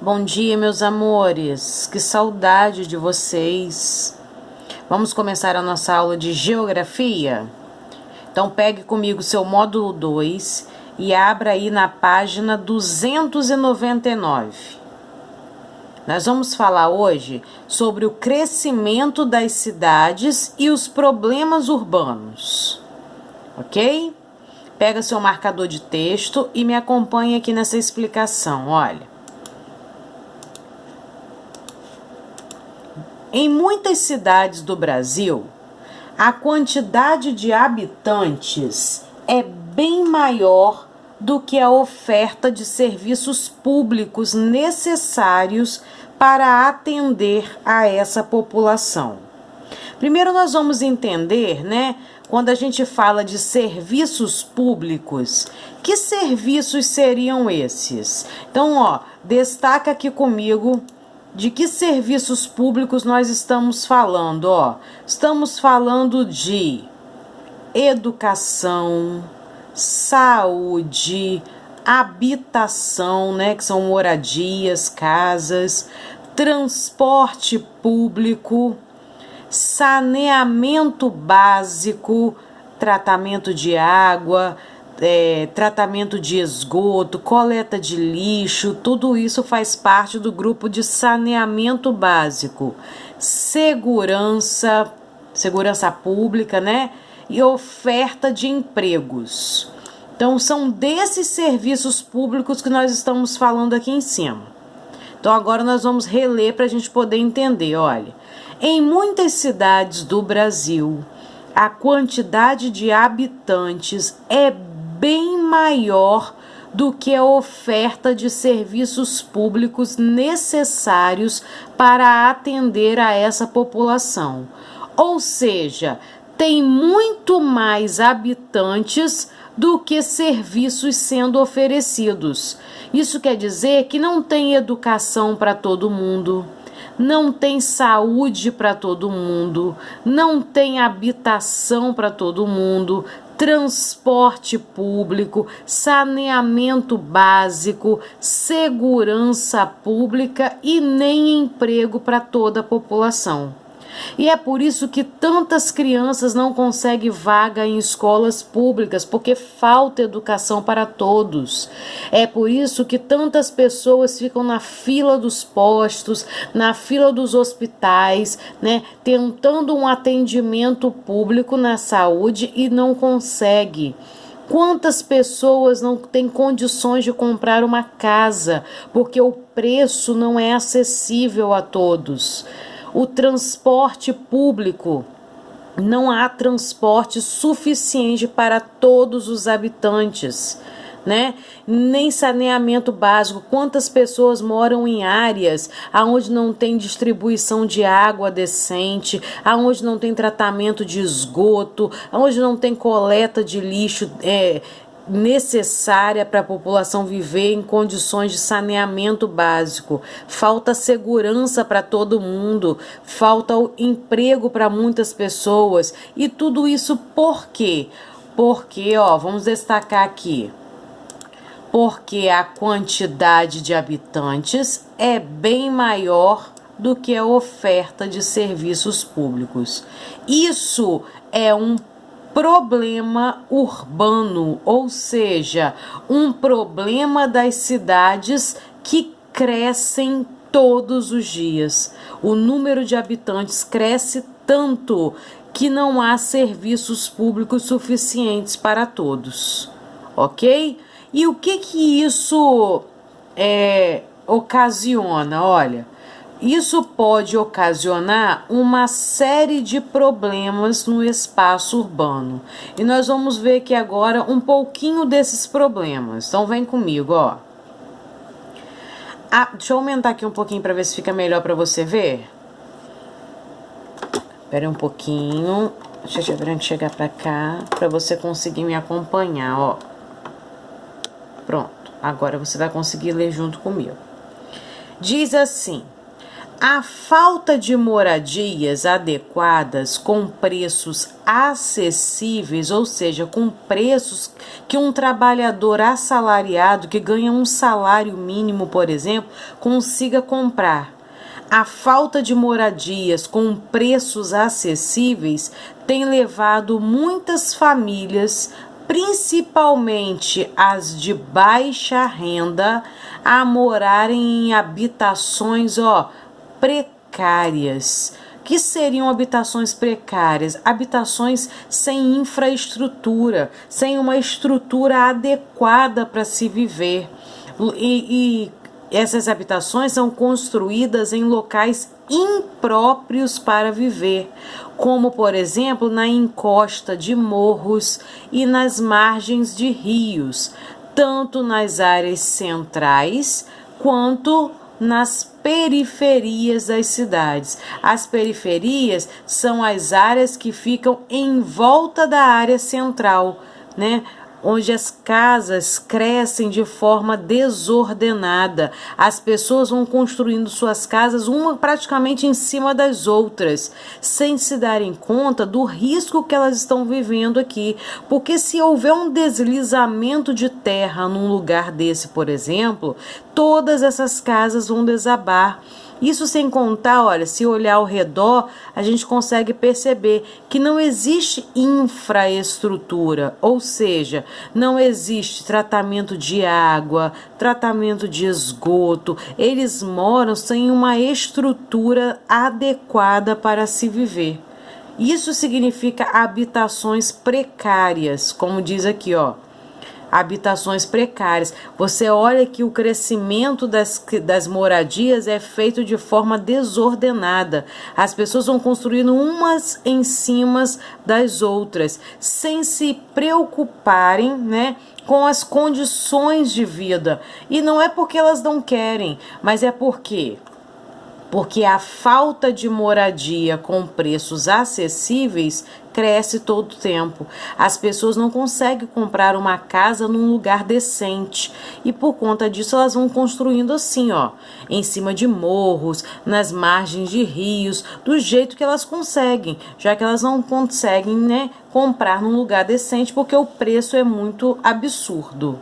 Bom dia, meus amores. Que saudade de vocês. Vamos começar a nossa aula de geografia? Então, pegue comigo seu módulo 2 e abra aí na página 299. Nós vamos falar hoje sobre o crescimento das cidades e os problemas urbanos. Ok? Pega seu marcador de texto e me acompanhe aqui nessa explicação. Olha. Em muitas cidades do Brasil, a quantidade de habitantes é bem maior do que a oferta de serviços públicos necessários para atender a essa população. Primeiro nós vamos entender, quando a gente fala de serviços públicos, que serviços seriam esses? Então, destaca aqui comigo de que serviços públicos nós estamos falando, Estamos falando de educação, saúde, habitação, que são moradias, casas, transporte público, saneamento básico, tratamento de água, tratamento de esgoto, coleta de lixo, tudo isso faz parte do grupo de saneamento básico. Segurança pública, e oferta de empregos. Então, são desses serviços públicos que nós estamos falando aqui em cima. Então, agora nós vamos reler para a gente poder entender. Olha, em muitas cidades do Brasil, a quantidade de habitantes é bem maior do que a oferta de serviços públicos necessários para atender a essa população. Ou seja, tem muito mais habitantes do que serviços sendo oferecidos. Isso quer dizer que não tem educação para todo mundo, não tem saúde para todo mundo, não tem habitação para todo mundo, transporte público, saneamento básico, segurança pública e nem emprego para toda a população. E é por isso que tantas crianças não conseguem vaga em escolas públicas, porque falta educação para todos. É por isso que tantas pessoas ficam na fila dos postos, na fila dos hospitais, tentando um atendimento público na saúde e não consegue. Quantas pessoas não têm condições de comprar uma casa, porque o preço não é acessível a todos? O transporte público, não há transporte suficiente para todos os habitantes, Nem saneamento básico. Quantas pessoas moram em áreas onde não tem distribuição de água decente, onde não tem tratamento de esgoto, onde não tem coleta de lixo necessária para a população viver em condições de saneamento básico. Falta segurança para todo mundo, falta o emprego para muitas pessoas. E tudo isso por quê? Porque, vamos destacar aqui. Porque a quantidade de habitantes é bem maior do que a oferta de serviços públicos. Isso é um problema urbano, ou seja, um problema das cidades que crescem todos os dias. O número de habitantes cresce tanto que não há serviços públicos suficientes para todos, ok? E o que isso ocasiona? Olha, isso pode ocasionar uma série de problemas no espaço urbano. E nós vamos ver aqui agora um pouquinho desses problemas. Então vem comigo, deixa eu aumentar aqui um pouquinho para ver se fica melhor para você ver. Espera um pouquinho. Deixa eu chegar para cá para você conseguir me acompanhar, Pronto. Agora você vai conseguir ler junto comigo. Diz assim: A falta de moradias adequadas com preços acessíveis, ou seja, com preços que um trabalhador assalariado que ganha um salário mínimo, por exemplo, consiga comprar. A falta de moradias com preços acessíveis tem levado muitas famílias, principalmente as de baixa renda, a morarem em habitações, precárias. Que seriam habitações precárias? Habitações sem infraestrutura, sem uma estrutura adequada para se viver. E essas habitações são construídas em locais impróprios para viver, como, por exemplo, na encosta de morros e nas margens de rios, tanto nas áreas centrais quanto nas periferias das cidades. As periferias são as áreas que ficam em volta da área central, né? Onde as casas crescem de forma desordenada. As pessoas vão construindo suas casas uma praticamente em cima das outras, sem se darem conta do risco que elas estão vivendo aqui. Porque se houver um deslizamento de terra num lugar desse, por exemplo, todas essas casas vão desabar. Isso sem contar, olha, se olhar ao redor, a gente consegue perceber que não existe infraestrutura, ou seja, não existe tratamento de água, tratamento de esgoto. Eles moram sem uma estrutura adequada para se viver. Isso significa habitações precárias, como diz aqui, habitações precárias. Você olha que o crescimento das moradias é feito de forma desordenada. As pessoas vão construindo umas em cima das outras, sem se preocuparem, né, com as condições de vida. E não é porque elas não querem, mas é porque a falta de moradia com preços acessíveis cresce todo o tempo. As pessoas não conseguem comprar uma casa num lugar decente e por conta disso elas vão construindo assim, em cima de morros, nas margens de rios, do jeito que elas conseguem, já que elas não conseguem, né, comprar num lugar decente porque o preço é muito absurdo.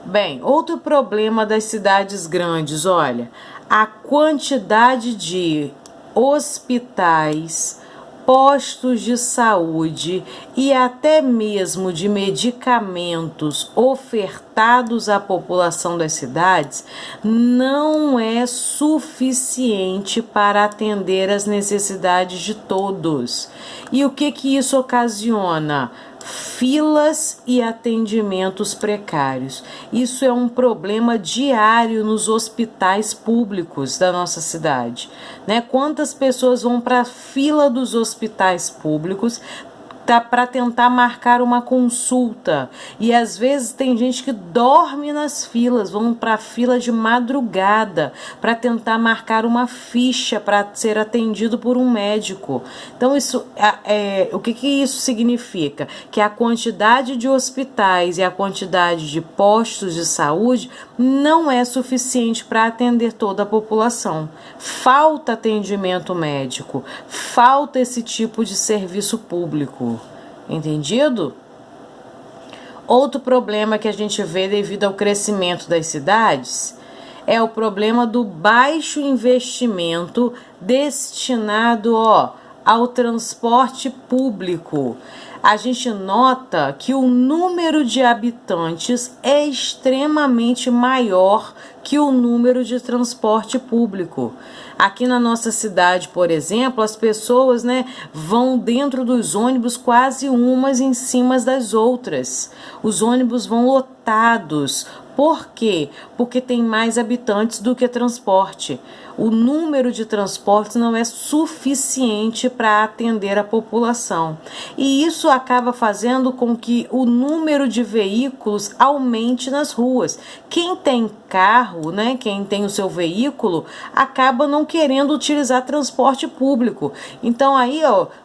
Bem, outro problema das cidades grandes, olha, a quantidade de hospitais, postos de saúde e até mesmo de medicamentos ofertados à população das cidades não é suficiente para atender as necessidades de todos. E o que isso ocasiona? Filas e atendimentos precários. Isso é um problema diário nos hospitais públicos da nossa cidade, né? Quantas pessoas vão para a fila dos hospitais públicos para tentar marcar uma consulta, e às vezes tem gente que dorme nas filas, vão para a fila de madrugada para tentar marcar uma ficha para ser atendido por um médico. Então o que isso significa? Que a quantidade de hospitais e a quantidade de postos de saúde não é suficiente para atender toda a população. Falta atendimento médico, falta esse tipo de serviço público. Entendido? Outro problema que a gente vê devido ao crescimento das cidades é o problema do baixo investimento destinado ao transporte público. A gente nota que o número de habitantes é extremamente maior que o número de transporte público. Aqui na nossa cidade, por exemplo, as pessoas, né, vão dentro dos ônibus quase umas em cima das outras. Os ônibus vão lotados. Por quê? Porque tem mais habitantes do que transporte. O número de transportes não é suficiente para atender a população. E isso acaba fazendo com que o número de veículos aumente nas ruas. Quem tem carro, né, quem tem o seu veículo, acaba não querendo utilizar transporte público. Então aí,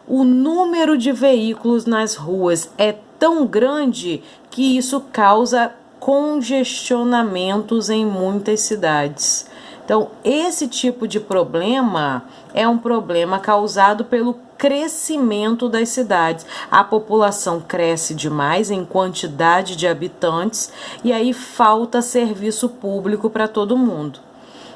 o número de veículos nas ruas é tão grande que isso causa congestionamentos em muitas cidades. Então, esse tipo de problema é um problema causado pelo crescimento das cidades. A população cresce demais em quantidade de habitantes e aí falta serviço público para todo mundo,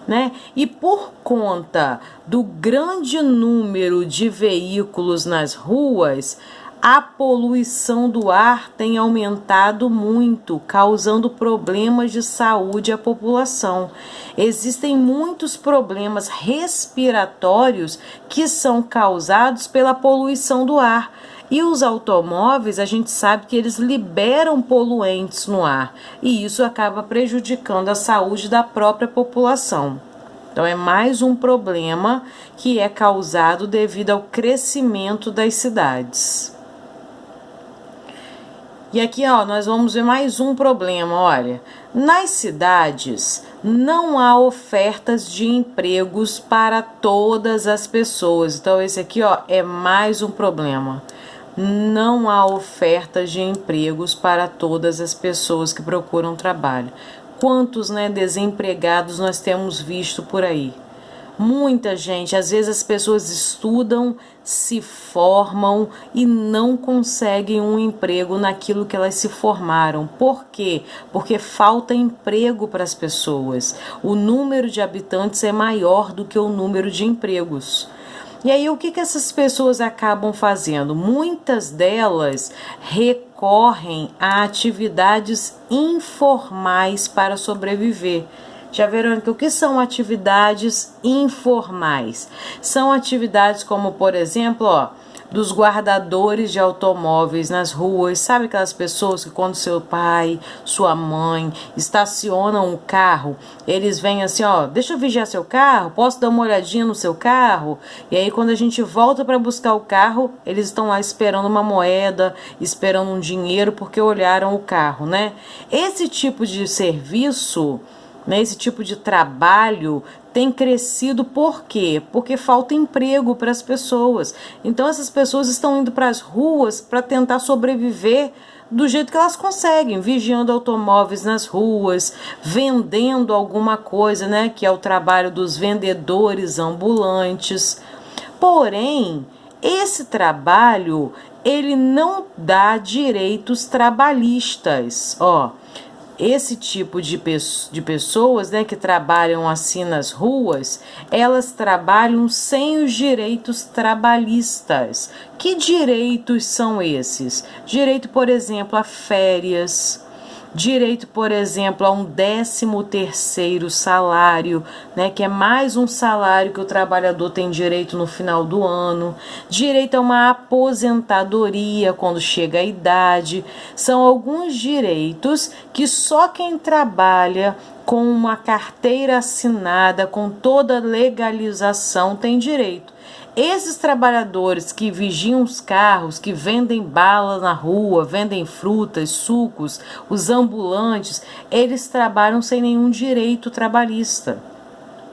né? E por conta do grande número de veículos nas ruas, a poluição do ar tem aumentado muito, causando problemas de saúde à população. Existem muitos problemas respiratórios que são causados pela poluição do ar. E os automóveis, a gente sabe que eles liberam poluentes no ar, e isso acaba prejudicando a saúde da própria população. Então, é mais um problema que é causado devido ao crescimento das cidades. E aqui, ó, nós vamos ver mais um problema, olha. Nas cidades, não há ofertas de empregos para todas as pessoas. Então, esse aqui, ó, é mais um problema. Não há ofertas de empregos para todas as pessoas que procuram trabalho. Quantos, né, desempregados nós temos visto por aí? Muita gente, às vezes as pessoas estudam, se formam e não conseguem um emprego naquilo que elas se formaram. Por quê? Porque falta emprego para as pessoas. O número de habitantes é maior do que o número de empregos. E aí, o que essas pessoas acabam fazendo? Muitas delas recorrem a atividades informais para sobreviver. Já viram que o que são atividades informais? São atividades como, por exemplo, ó, dos guardadores de automóveis nas ruas. Sabe aquelas pessoas que quando seu pai, sua mãe estacionam o carro, eles vêm assim, ó, deixa eu vigiar seu carro, posso dar uma olhadinha no seu carro? E aí quando a gente volta para buscar o carro, eles estão lá esperando uma moeda, esperando um dinheiro porque olharam o carro, né? Esse tipo de serviço, né, esse tipo de trabalho tem crescido por quê? Porque falta emprego para as pessoas. Então essas pessoas estão indo para as ruas para tentar sobreviver do jeito que elas conseguem, vigiando automóveis nas ruas, vendendo alguma coisa, né, que é o trabalho dos vendedores ambulantes. Porém, esse trabalho, ele não dá direitos trabalhistas, ó. Esse tipo de pessoas, né, que trabalham assim nas ruas, elas trabalham sem os direitos trabalhistas. Que direitos são esses? Direito, por exemplo, a férias, direito, por exemplo, a um 13º salário, né, que é mais um salário que o trabalhador tem direito no final do ano, direito a uma aposentadoria quando chega a idade. São alguns direitos que só quem trabalha com uma carteira assinada, com toda legalização, tem direito. Esses trabalhadores que vigiam os carros, que vendem bala na rua, vendem frutas, sucos, os ambulantes, eles trabalham sem nenhum direito trabalhista.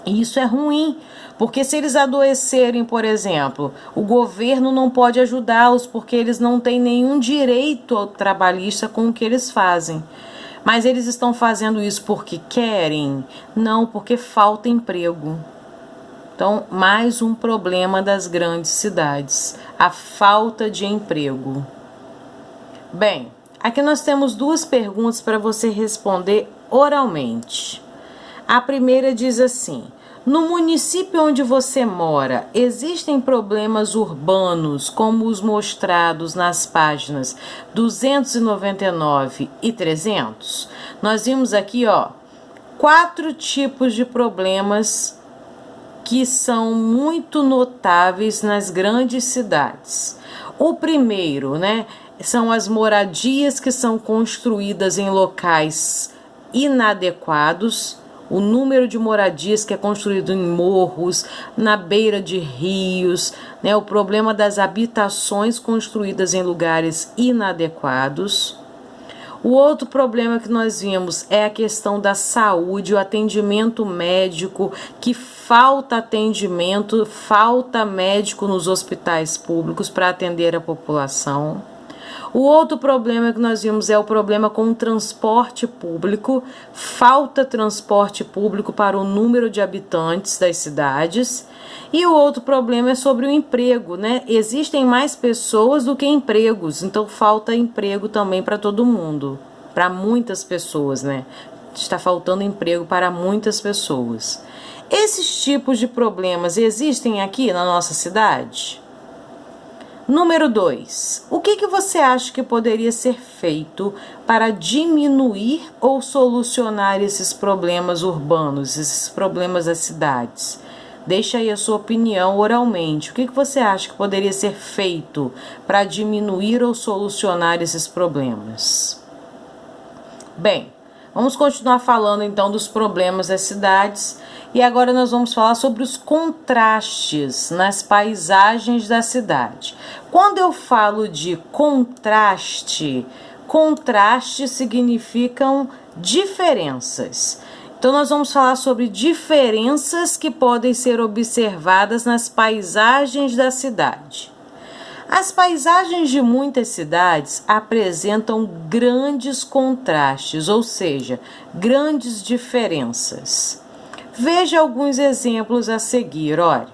E isso é ruim, porque se eles adoecerem, por exemplo, o governo não pode ajudá-los porque eles não têm nenhum direito trabalhista com o que eles fazem. Mas eles estão fazendo isso porque querem? Não, porque falta emprego. Então, mais um problema das grandes cidades, a falta de emprego. Bem, aqui nós temos duas perguntas para você responder oralmente. A primeira diz assim: no município onde você mora, existem problemas urbanos como os mostrados nas páginas 299 e 300? Nós vimos aqui, ó, 4 tipos de problemas que são muito notáveis nas grandes cidades. O primeiro, né, são as moradias que são construídas em locais inadequados. O número de moradias que é construído em morros, na beira de rios, né, o problema das habitações construídas em lugares inadequados. O outro problema que nós vimos é a questão da saúde, o atendimento médico, que falta atendimento, falta médico nos hospitais públicos para atender a população. O outro problema que nós vimos é o problema com o transporte público. Falta transporte público para o número de habitantes das cidades. E o outro problema é sobre o emprego, né? Existem mais pessoas do que empregos, então falta emprego também para todo mundo, para muitas pessoas, né? Está faltando emprego para muitas pessoas. Esses tipos de problemas existem aqui na nossa cidade? Número 2. O que você acha que poderia ser feito para diminuir ou solucionar esses problemas urbanos, esses problemas das cidades? Deixa aí a sua opinião oralmente. O que você acha que poderia ser feito para diminuir ou solucionar esses problemas? Bem, vamos continuar falando então dos problemas das cidades e agora nós vamos falar sobre os contrastes nas paisagens da cidade. Quando eu falo de contraste, contraste significam diferenças. Então nós vamos falar sobre diferenças que podem ser observadas nas paisagens da cidade. As paisagens de muitas cidades apresentam grandes contrastes, ou seja, grandes diferenças. Veja alguns exemplos a seguir, olha.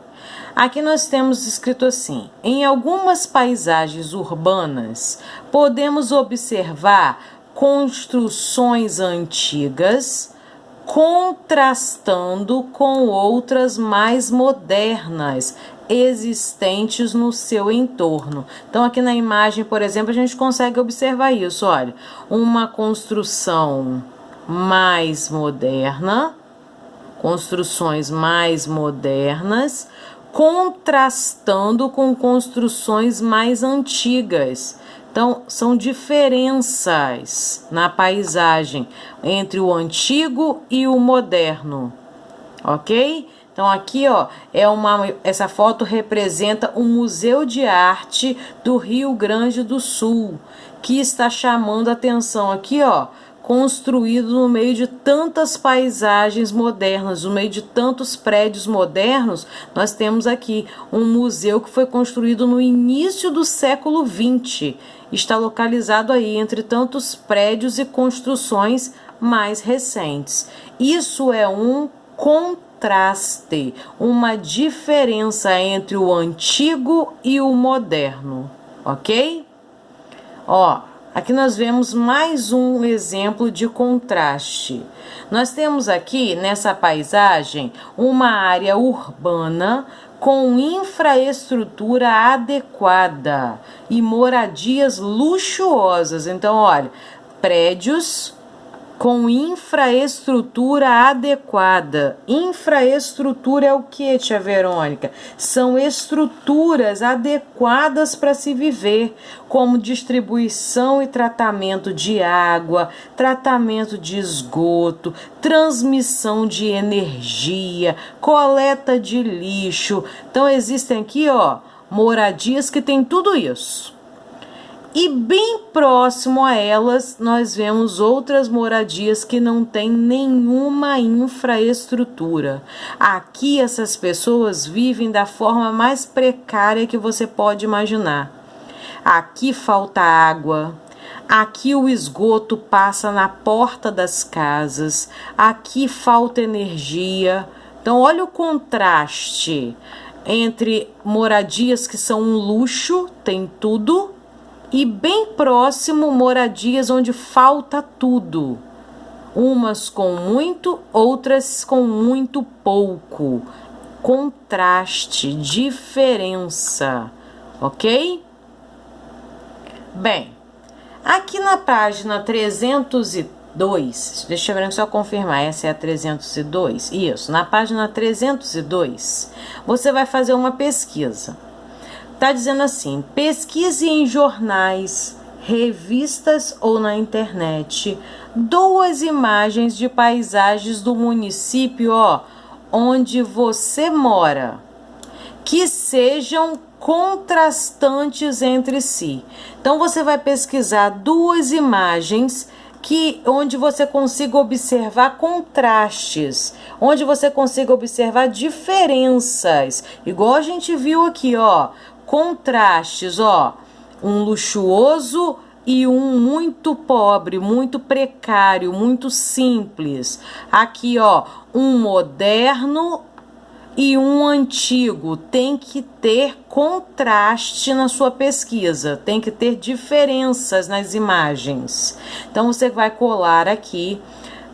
Aqui nós temos escrito assim: em algumas paisagens urbanas, podemos observar construções antigas contrastando com outras mais modernas existentes no seu entorno. Então aqui na imagem, por exemplo, a gente consegue observar isso, olha, uma construção mais moderna, construções mais modernas, contrastando com construções mais antigas. Então, são diferenças na paisagem entre o antigo e o moderno, ok? Então, aqui, ó, essa foto representa um museu de arte do Rio Grande do Sul, que está chamando a atenção aqui, ó, construído no meio de tantas paisagens modernas, no meio de tantos prédios modernos. Nós temos aqui um museu que foi construído no início do século XX. Está localizado aí entre tantos prédios e construções mais recentes. Isso é um contraste, uma diferença entre o antigo e o moderno, ok? Ó, aqui nós vemos mais um exemplo de contraste. Nós temos aqui nessa paisagem uma área urbana com infraestrutura adequada e moradias luxuosas. Então, olha, prédios com infraestrutura adequada. Infraestrutura é o que, tia Verônica? São estruturas adequadas para se viver, como distribuição e tratamento de água, tratamento de esgoto, transmissão de energia, coleta de lixo. Então existem aqui, ó, moradias que tem tudo isso. E bem próximo a elas, nós vemos outras moradias que não têm nenhuma infraestrutura. Aqui, essas pessoas vivem da forma mais precária que você pode imaginar. Aqui falta água, aqui o esgoto passa na porta das casas, aqui falta energia. Então, olha o contraste entre moradias que são um luxo, tem tudo, e bem próximo moradias onde falta tudo, umas com muito, outras com muito pouco. Contraste, diferença, ok? Bem, aqui na página 302, deixa eu ver só confirmar, essa é a 302, isso, na página 302, você vai fazer uma pesquisa. Está dizendo assim: pesquise em jornais, revistas ou na internet 2 imagens de paisagens do município, ó, onde você mora, que sejam contrastantes entre si. Então você vai pesquisar 2 imagens onde você consiga observar contrastes, onde você consiga observar diferenças, igual a gente viu aqui, ó. Contrastes, ó, um luxuoso e um muito pobre, muito precário, muito simples. Aqui, ó, um moderno e um antigo. Tem que ter contraste na sua pesquisa, tem que ter diferenças nas imagens. Então você vai colar aqui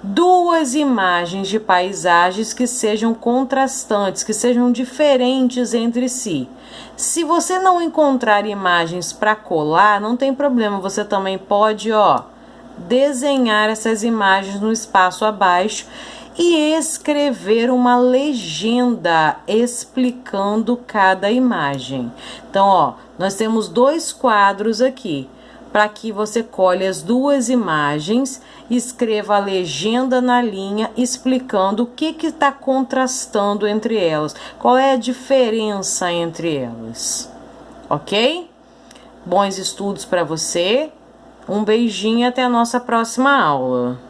duas imagens de paisagens que sejam contrastantes, que sejam diferentes entre si. Se você não encontrar imagens para colar, não tem problema, você também pode, ó, desenhar essas imagens no espaço abaixo e escrever uma legenda explicando cada imagem. Então, ó, nós temos dois quadros aqui. Para que você colhe as duas imagens, escreva a legenda na linha explicando o que está contrastando entre elas, qual é a diferença entre elas, ok? Bons estudos para você, um beijinho e até a nossa próxima aula.